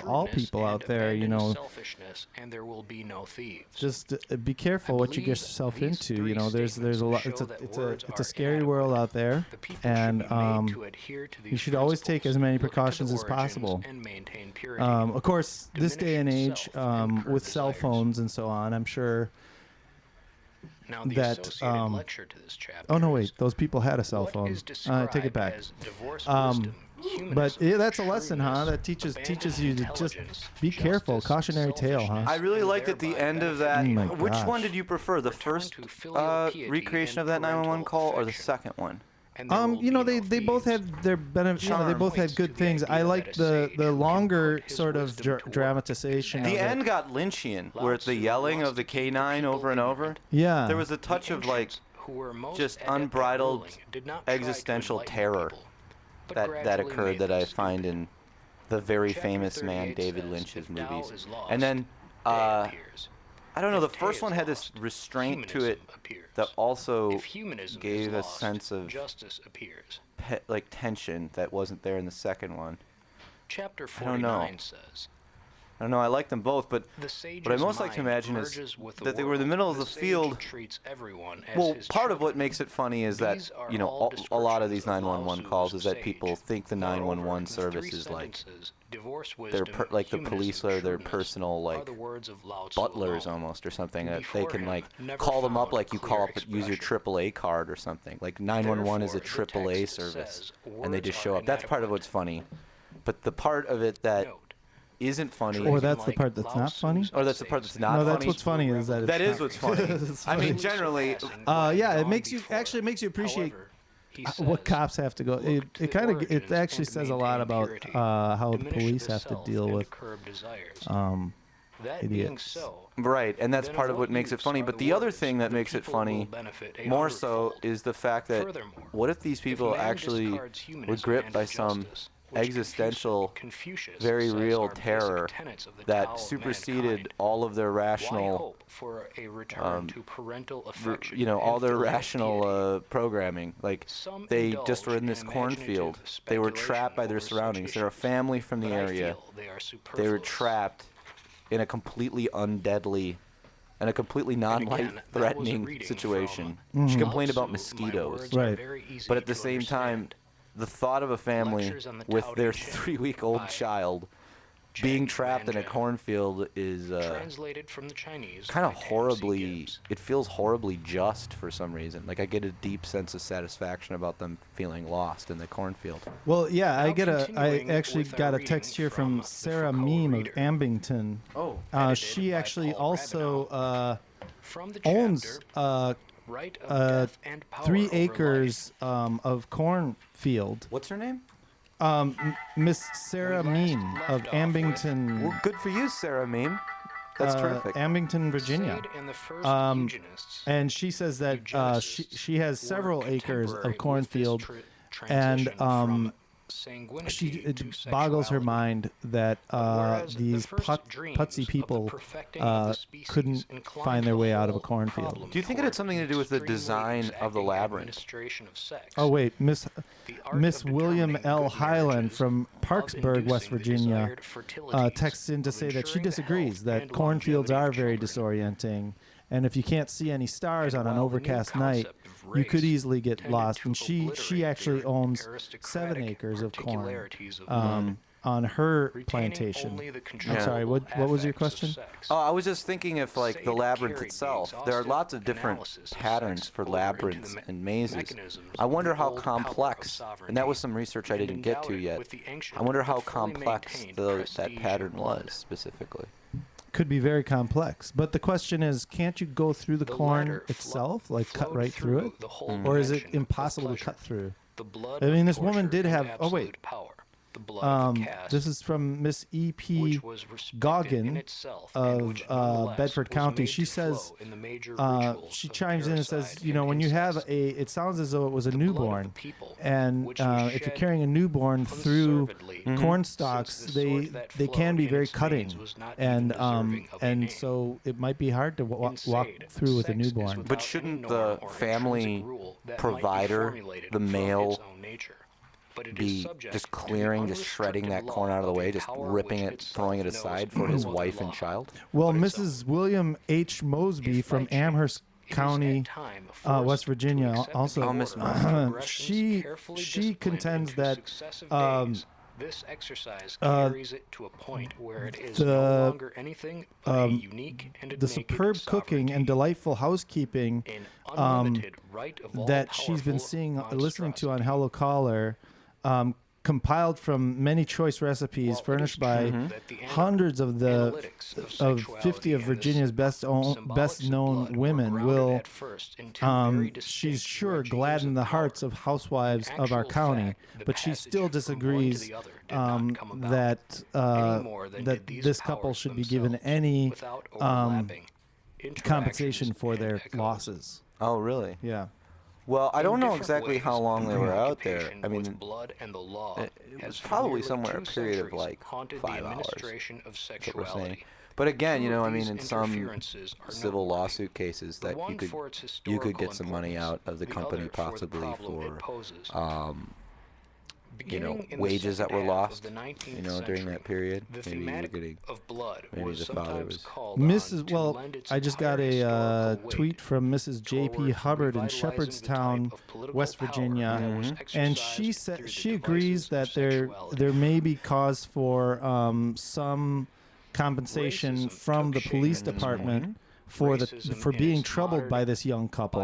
all people out there. You know, selfishness, and there will be no thieves. just be careful what you get yourself into. You know, there's a lot. It's a scary world out there, and you should always take as many precautions as possible. Of course, this day and age, with cell phones and so on, I'm sure Now, the that associated lecture to this chapter oh no, wait, those people had a cell what phone. is Take described it back. as divorce wisdom, But humanism, that's a lesson, huh? That teaches you to just be careful. Cautionary tale, huh? I really liked at the end of that. Oh my Which gosh. one did you prefer, the first recreation of that 911 call or the second one? You know, they both had their benefit. You know, they both had good things. I like the longer sort of dramatization. The of end it. got Lynchian, where it's the yelling of the K9 over and over. Yeah. There was a touch of like just unbridled existential terror that occurred that I find in the very famous man David Lynch's movies. And then I don't know, the first one had this restraint to it that also gave a sense of like tension that wasn't there in the second one. Chapter I don't know. 49 says, I don't know, I like them both, but The sage's what I most like to mind imagine is merges with the that they were in the world. middle of The the sage field. treats everyone as Well, his part of what makes it funny is that, These are you know, all a lot of these descriptions of 911 Lao calls Tzu's is that sage. people think the Moreover, 911 the service three is like sentences, divorce they're wisdom, like the humanism, police are their shrewdness, personal are like the words of Lao Tzu butlers alone. almost or something that Before they can him, like never call them up found like you call up clear use your AAA card or something. Like 911 is a Therefore, the AAA text service says, and they just "Words show are up. That's part of what's funny. But the part of it that isn't funny Or that's the part that's not funny. or that's the part that's not No, funny. that's what's funny is that That it's is not- what's funny. It's I mean, funny. generally, Yeah, it makes you appreciate what cops have to go. It kind of it actually says a lot about how the police have to deal with That being idiots. so, right, and that's then part of of what what makes it use funny. are But the the other words thing that the makes it people will funny benefit a more so hundredfold? is the fact that Furthermore, what if these people man actually discards were humanism gripped and by some justice, which existential, Confucius very says real are basic terror tenets of the Tao that of superseded mankind, all of their why rational, hope for a return to parental affection you know, all and their filial rational programming. Like Some they indulge just were in in this cornfield. They were trapped by their surroundings. They're a family from the but I area. feel they are They were superfluous. trapped in a completely undeadly and a completely non-life-threatening reading situation. from She Mhm. complained Lao about Tzu, my mosquitoes. words are Right. very easy But at the to same time, understand. the thought of a family Lectures on the with Tao their Te Ching 3-week-old by child being trapped in a Manjan. cornfield is Translated from the Chinese kind of by Tam C. horribly, Gibbs. it feels horribly just for some reason. Like I get a deep sense of satisfaction about them feeling lost in the cornfield. Well, yeah, I continuing actually with our got a reading text here from from the Sarah Foucault Meme Reader. of Ambington. Oh. She actually also From the owns right of death and power 3 over acres of cornfield. What's her name? Miss Sarah Meme of Ambington. Well, good for you, Sarah Meme. That's terrific. Ambington, Virginia. Sade and the first eugenists And she says that she has several acres of contemporary with this cornfield, and transition from sanguinity it to boggles her sexuality. mind that whereas the these first dreams putsy of the people perfecting of the species couldn't inclined find their the way out of a whole cornfield. problem Do you think it had something to do with the extremely design of the exacting labyrinth? administration of sex. Oh wait, Miss art Miss of William determining L. good Highland marriages, from Parksburg, West inducing the Virginia, desired fertilities, texts in to of say that she ensuring the disagrees health that and cornfields longevity are of very children. disorienting, and if you can't see any stars And on an while the new overcast night, concept of you could race easily get tended lost. to And she obliterate actually their owns 7 aristocratic acres of corn particularities of blood, on her retaining plantation. only the I'm sorry, what was your affects of question? sex. Oh, I was just thinking if, like, the Sade labyrinth carried the itself, there are exhaustive lots of different analysis of patterns sex for over into the labyrinths and mazes. mechanisms I of wonder the how old power of complex, and that was some research I and didn't get endowed to it yet. with the ancient I wonder how but fully complex maintained that prestige pattern of blood. was specifically. Could be very complex, but the question is, can't you go through the corn latter itself, like cut flowed right through it, the whole or is it dimension of impossible to pleasure, cut through? the blood I mean, of this woman torture did and have. Oh wait, absolute power, the blood of the caste, this is from Miss E.P. which was respected in Goggin itself and of which nonetheless Bedford was County. made She to flow says in the major she rituals of chimes in and says, parricide you know, and when you have incest. it sounds as though it was a The blood of the newborn, people, and which was if you're shed carrying a newborn through unreservedly, corn since stalks, the they sword that they can flowed be in very its cutting, veins was not and even deserving of a name. so it might be hard to walk Sade, through with a sex is newborn. without But any shouldn't norm the or intrinsic family rule that might be provider, formulated the from male, its own nature. But it is be subject just to the clearing, just shredding that unrestricted corn law out of the of way, a just power ripping which it, throwing it itself aside knows for his no wife other and law. child? Well, but its Mrs. William H. Mosby from Amherst County, West Virginia, also she contends that this exercise uh, carries it to a point where it is the, no longer anything but a unique and the superb cooking and delightful housekeeping unlimited right of all that she's been listening to on Hello Caller, compiled from many choice recipes furnished by hundreds of 50 of Virginia's best known women will she's sure gladden the hearts of housewives of our county, but she still disagrees that this couple should be given any compensation for their losses. Oh, really? Yeah. Well, I In don't know different exactly ways, how long they were out there. preoccupation I mean, with blood and the law it has was for probably nearly somewhere a 2 period of centuries like haunted 5 the hours. administration of That's what we're saying. sexuality. But again, you Two know, of I mean, these in some interferences are civil noteworthy. lawsuit cases The that one for its you could historical get some money out of the the company other for the possibly problem it for poses. you know, Beginning in the wages that second were half of lost, the 19th you know, during that period. The Maybe you were thematic getting, of blood maybe was the father sometimes was. called on Mrs. to Well, lend its I just got entire a historical weight tweet from Mrs. J.P. towards Hubbard in revitalizing the Shepherdstown, type of political West power Virginia, that was and she exercised said through the she agrees devices that of there sexuality. may be cause for some compensation Racism from the took police shape in this department moment. for Racism for in being its troubled by modern, this young couple,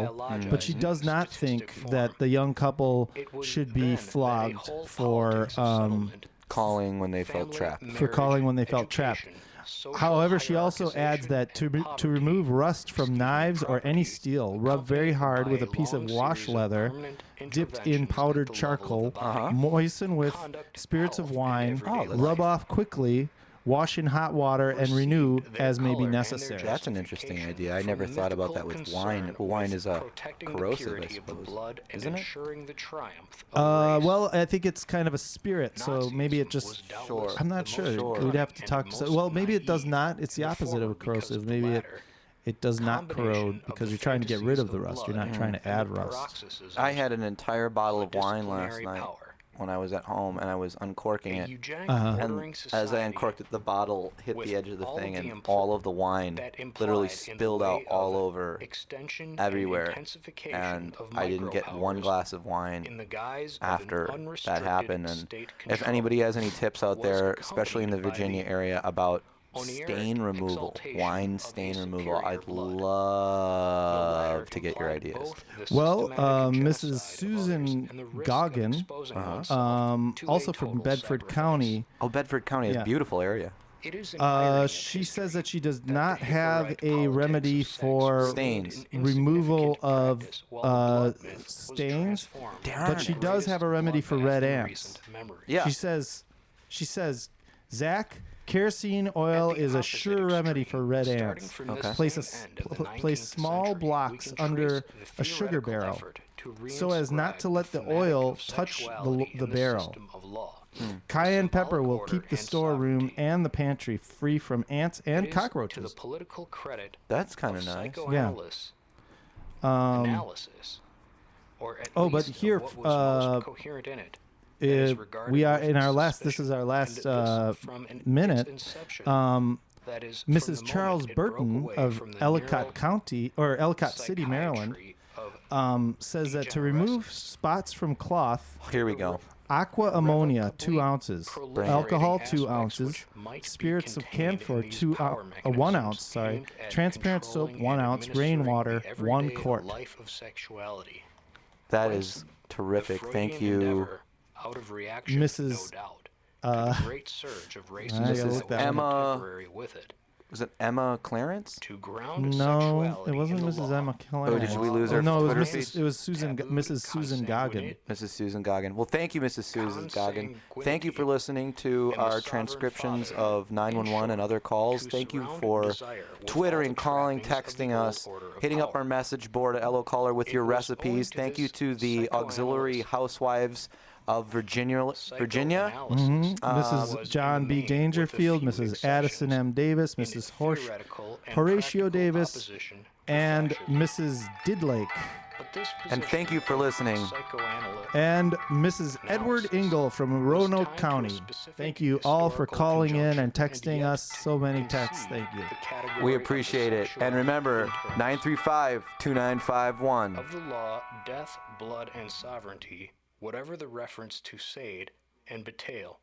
but she biologizing does not think statistic that form. the young couple It was should then be that a flogged whole for politics of settlement, calling when they felt family, trapped. for calling when they felt marriage, trapped. social However, she also adds hierarchization, that and to poverty, remove rust from knives or any steel, rub very hard by with a a piece of long wash series of leather, permanent dipped in interventions powdered at the level of charcoal, the body, moisten with conduct, spirits of health, and wine, everyday rub life. off quickly, wash in hot water, and renew Received their as may be color and their necessary. That's an interesting idea. I from never the thought about that mythical with wine. concern Wine with is a protecting the corrosive, I purity of the suppose, blood and isn't it? ensuring the triumph of race. Well, I think it's kind of a spirit, so maybe it Nazism just. was doubtless I'm not the sure. most We'd have to cunning talk. and So, most well, maybe it does naive, not. It's the the opposite former of a because corrosive. of the Maybe latter. it does not Combination corrode of because the you're trying to get rid fantasies of the of rust. You're blood not trying to add and the rust. paroxysms I had an entire bottle of of wine last disciplinary night power. when I was at home, and I was uncorking A it. eugenic Uh-huh. And bordering as I society uncorked it, the bottle hit with the edge of the all thing, of the and impl- all of the wine that literally implied in the spilled out way all of over extension and everywhere. intensification And of I didn't get one micropowers glass of wine in the guise of an after that unrestricted happened. And state if control. anybody has any tips out was there, especially in the accompanied by Virginia the area, about Oneiric stain removal, exaltation wine of a stain removal, superior I'd blood. love to get your implied ideas. both the Well, systematic Mrs. genocide of Susan others and the risk of Goggin, exposing oneself to also a from total Bedford sacrifice. County. Oh, Bedford County is Yeah. a beautiful area. It is an She says that she does not have a remedy for Stains. removal of stains, but she does have a remedy for red ants. Yeah. She says, Zach, kerosene oil is a sure remedy for red ants. Okay. Place small blocks under a sugar barrel so as not to let the oil touch the barrel. Cayenne pepper will keep the storeroom and the pantry free from ants and cockroaches. To the political credit That's kind of nice. psychoanalysis, Yeah. analysis, or at Oh, but least here, what was most coherent in it. we are in our last. This is our last minute. That is, Mrs. Charles Burton of Ellicott County or Ellicott City, Maryland, says that to remove spots from cloth, Here we go. aqua ammonia 2 ounces, alcohol 2 ounces, spirits of camphor 1 ounce, sorry, transparent soap 1 ounce, rainwater 1 quart. That is terrific. Thank you, out of reaction, Mrs. no doubt. And a great surge of racism Mrs. Emma. contemporary with it. Was it Emma Clarence? To ground No, it sexuality wasn't in the Mrs. law. Emma Clarence. did we lose her No, it Twitter was feed? Mrs. It was Mrs. Susan Goggin. Mrs. Susan Goggin. Well, thank you, Mrs. Susan Goggin. Thank you for listening to our transcriptions of 911 and other calls. Thank you for twittering, calling, texting us, hitting up our message board at Hello Caller with your recipes. Thank you to the auxiliary housewives of Virginia. Mrs. John B. Dangerfield, Mrs. Addison M. Davis, Mrs. Horatio Davis, and Mrs. Didlake. And thank you for listening. And Mrs. Edward Ingle from Roanoke County. Thank you all for calling in and texting us so many texts. Thank you. We appreciate it. And remember, 935-2951. Of the law, death, blood, and sovereignty, whatever the reference to Sade and Bataille,